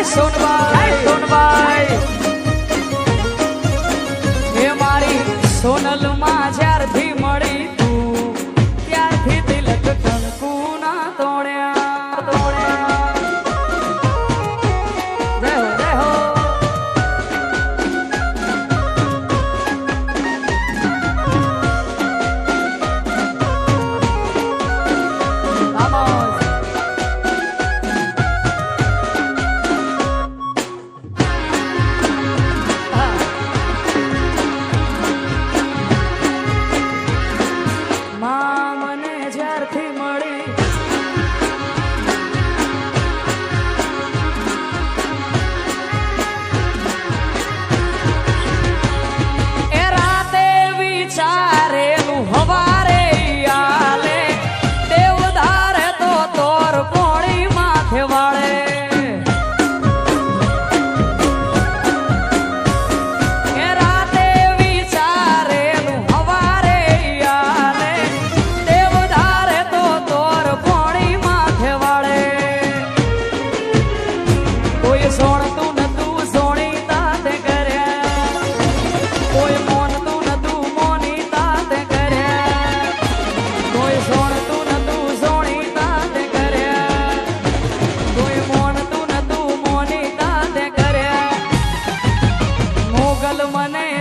સોનભાઈ એ મારી સોનલ માં જ્યારથી મળી તું ત્યારથી તિલક કંકુ ના તોડ્યા જય હો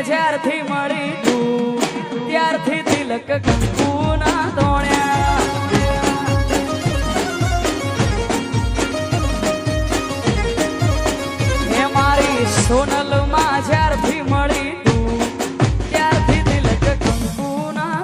જ્યારથી મળી તું ત્યારથી તિલક કંકુ ના તોડ્યા એ મારી સોનલ માં જ્યારથી મળી તું ત્યારથી તિલક કંકુ ના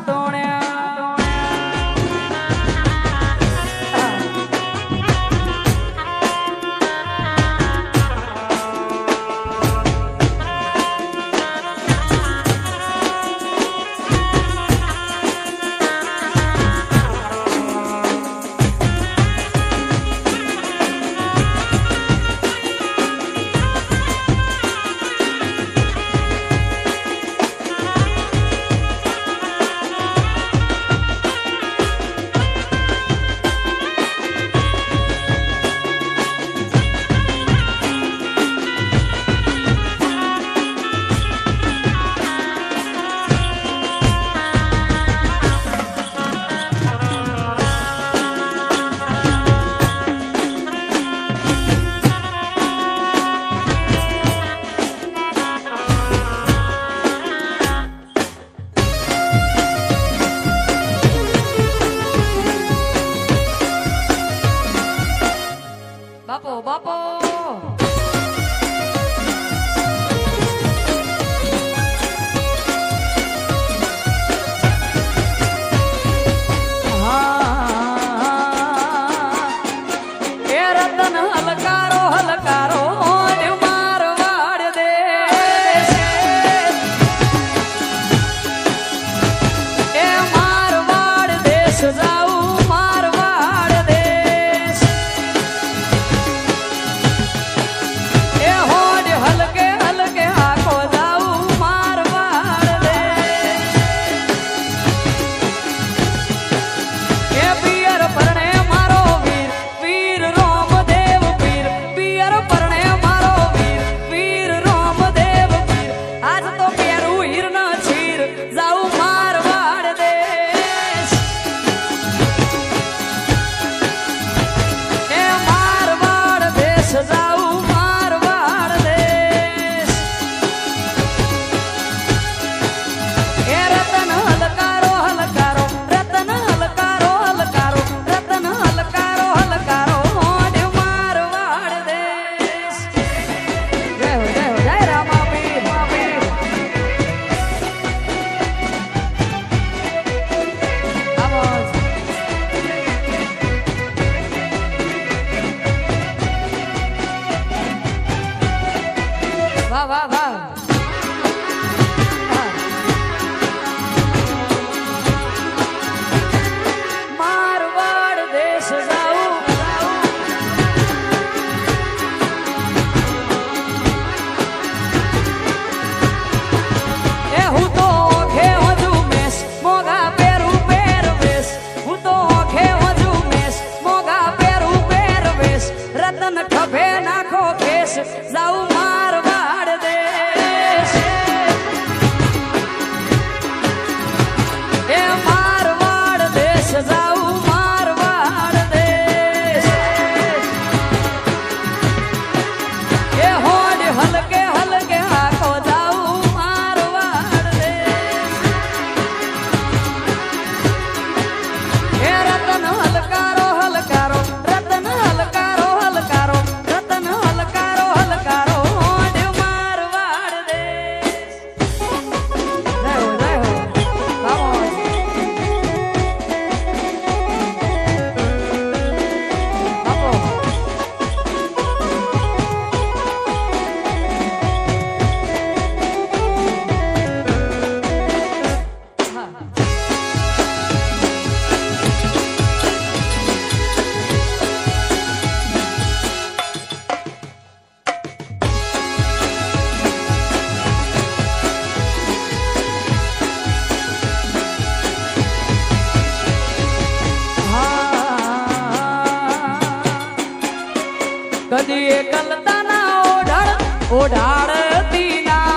બાપો એ રતન હલકારો હલકારો મારવાડ દે એ મારવાડ દેશ જાઉં મારવાડ દેશ એ હોડ હલકે હલકે આખો જાઉં મારવાડ દેશ એ પિયર પરણે મારો વીર વીર રોમદેવ પીર પિયર પરણે મારો વીર વીર રોમદેવ પીર આજ તો પેરું હીર ન છીર જાઉં મારવાડ દેશ એ મારવાડ દેશ જાઉં મારવાડ દેશ એ રતન હલકારો હલકારો રતન હલકારો હલકારો રતન હલકારો હલકારો હોડ મારવાડ દેશ જય હો જય રામા પીર આવાજ વાહ વાહ વાહ મારવાડ દેશ જાઉં એ હું તો ઓખે હજુ મેસ મોગા પેરું પહેરવેશ હું તો ઓખે હજુ મેસ મોગા પેરું પહેરવેશ રતન ખભે નાખો કેસ દેશ જાઉં મારવાડ દેશ એ મારવાડ દેશ જાઉં મારવાડ દેશ એ હોડ હલકે હલકે હાકો જાઉં મારવાડ દેશ એ રતન હલકારો હલકારો રતન હલકારો હલકારો રતન હલકારો હલકારો હોડ મારવાડ દેશ જય હો આવો આપો કદી એકલતા ના ઓઢાડતી ના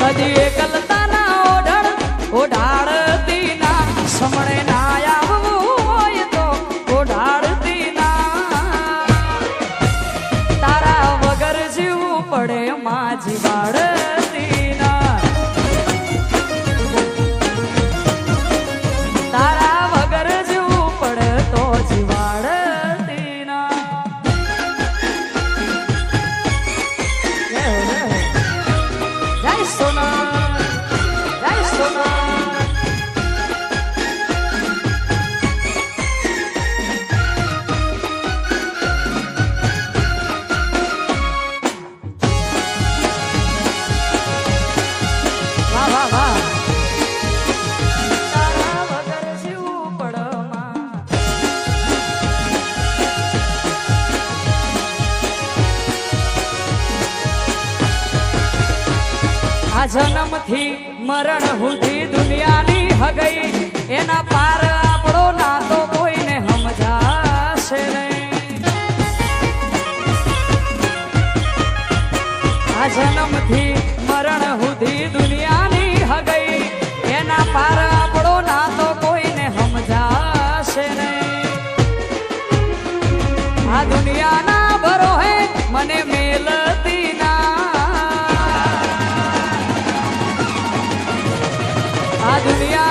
કદી એકલતા ના ઓઢાડતી ના સમણે ના આવવું હોય તો ઓઢાડતી ના તારા વગર જીવવું પડે માં જીવાડતી ના તારા વગર જીવવું પડે તો જીવાડતી ના જય સોના જય સોના વાહ વાહ વાહ તારા વગર જીવવું પડે માં આ જન્મથી મરણ સુધી દુનિયાની હગઈ એના પાર આપણો નાતો કોઈને સમજાશે નહીં આ જન્મથી મરણ સુધી દુનિયાની હગઈ એના પાર આપણો નાતો કોઈને સમજાશે નહીં આ દુનિયાના ભરોહે મને મેલતી ના આ દુનિયા